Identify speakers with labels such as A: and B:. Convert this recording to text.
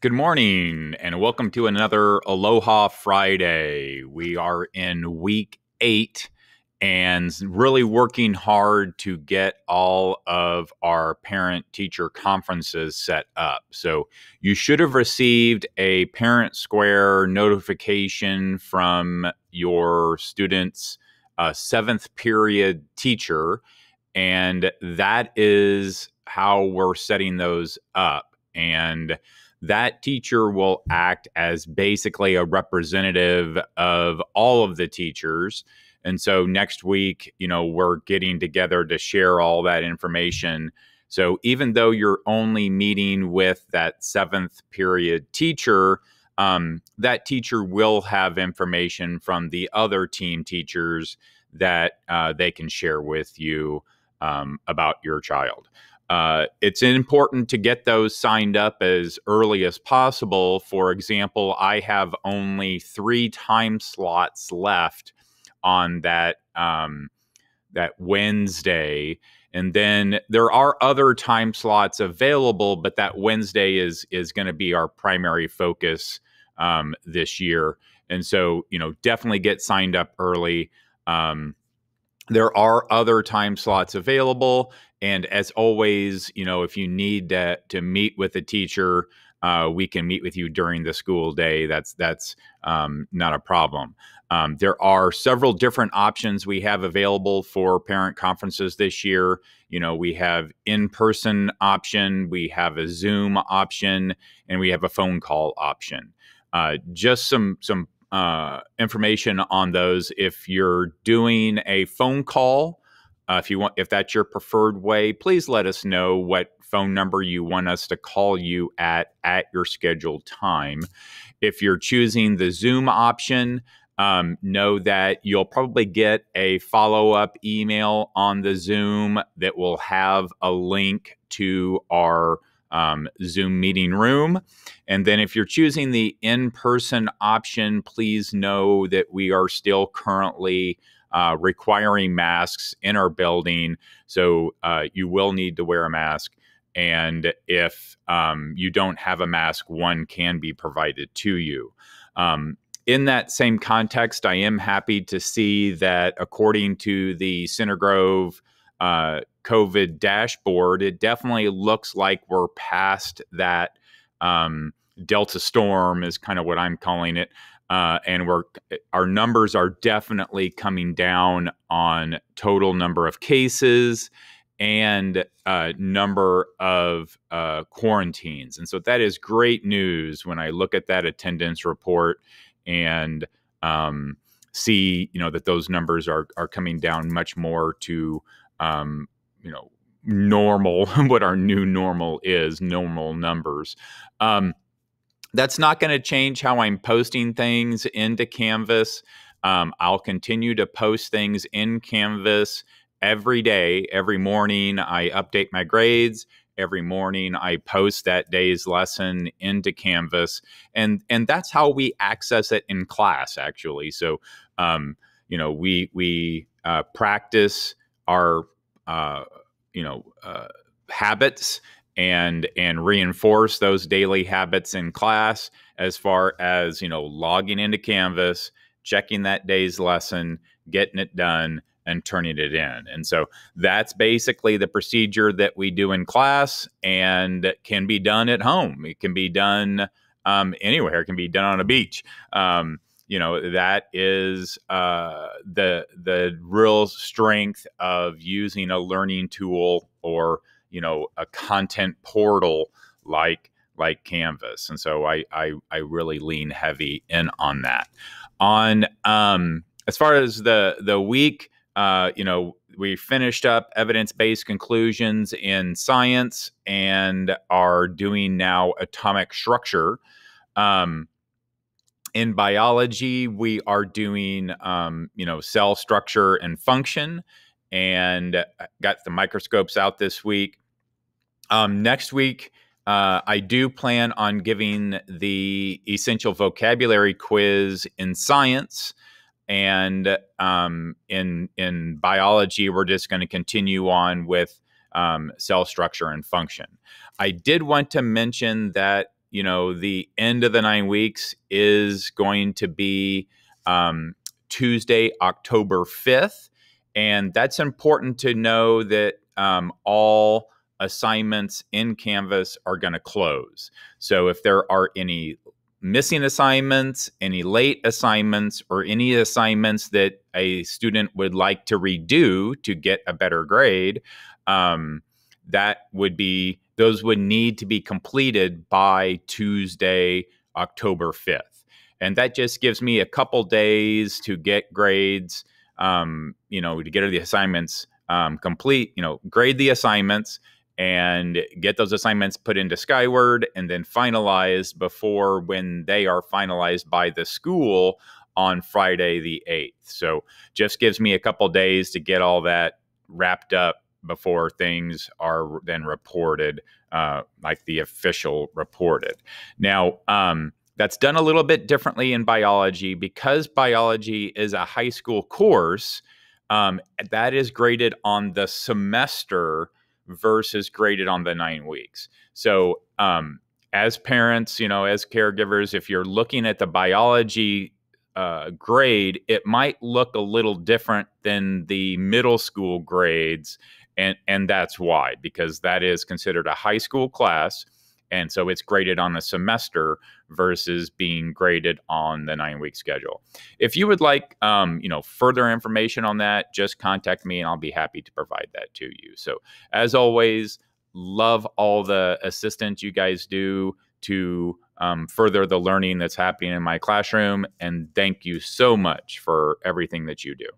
A: Good morning, and welcome to another Aloha Friday. We are in week 8 and really working hard to get all of our parent-teacher conferences set up. So you should have received a Parent Square notification from your student's 7th period teacher, and that is how we're setting those up. And that teacher will act as basically a representative of all of the teachers. And so next week, we're getting together to share all that information. So even though you're only meeting with that 7th period teacher, that teacher will have information from the other team teachers that they can share with you about your child. It's important to get those signed up as early as possible. For example, I have only 3 time slots left on that Wednesday, and then there are other time slots available, but that Wednesday is going to be our primary focus this year. And so, definitely get signed up early. There are other time slots available. And as always, if you need to meet with a teacher, we can meet with you during the school day. That's not a problem. There are several different options we have available for parent conferences this year. We have in-person option, we have a Zoom option, and we have a phone call option. Just some information on those. If you're doing a phone call, if that's your preferred way, please let us know what phone number you want us to call you at your scheduled time. If you're choosing the Zoom option, know that you'll probably get a follow-up email on the Zoom that will have a link to our Zoom meeting room. And then if you're choosing the in-person option, please know that we are still currently requiring masks in our building. So you will need to wear a mask. And if you don't have a mask, one can be provided to you. In that same context, I am happy to see that according to the Center Grove COVID dashboard, it definitely looks like we're past that Delta storm is kind of what I'm calling it. And our numbers are definitely coming down on total number of cases and number of quarantines. And so that is great news when I look at that attendance report and see, that those numbers are coming down much more to, normal, what our new normal is, normal numbers. That's not going to change how I'm posting things into Canvas. I'll continue to post things in Canvas every day. Every morning, I update my grades. Every morning, I post that day's lesson into Canvas, and that's how we access it in class, actually. So, we practice our habits and reinforce those daily habits in class, as far as logging into Canvas, checking that day's lesson, getting it done, and turning it in. And so that's basically the procedure that we do in class, and can be done at home. It can be done anywhere. It can be done on a beach. That is the real strength of using a learning tool, or a content portal like Canvas. And so I really lean heavy in on that. On as far as the week, we finished up evidence-based conclusions in science and are doing now atomic structure. In biology, we are doing, cell structure and function, and got the microscopes out this week. Next week, I do plan on giving the essential vocabulary quiz in science. And in biology, we're just going to continue on with cell structure and function. I did want to mention that, the end of the 9 weeks is going to be Tuesday, October 5th. And that's important to know that all assignments in Canvas are going to close. So if there are any missing assignments, any late assignments, or any assignments that a student would like to redo to get a better grade, those would need to be completed by Tuesday, October 5th. And that just gives me a couple days to get grades, to get the assignments complete, grade the assignments and get those assignments put into Skyward and then finalized before when they are finalized by the school on Friday the 8th. So just gives me a couple days to get all that wrapped up before things are then reported, like the official reported. Now, that's done a little bit differently in biology because biology is a high school course. That is graded on the semester versus graded on the 9 weeks. So as parents, as caregivers, if you're looking at the biology grade, it might look a little different than the middle school grades. And that's why, because that is considered a high school class. And so it's graded on the semester versus being graded on the 9-week schedule. If you would like, further information on that, just contact me and I'll be happy to provide that to you. So as always, love all the assistance you guys do to further the learning that's happening in my classroom. And thank you so much for everything that you do.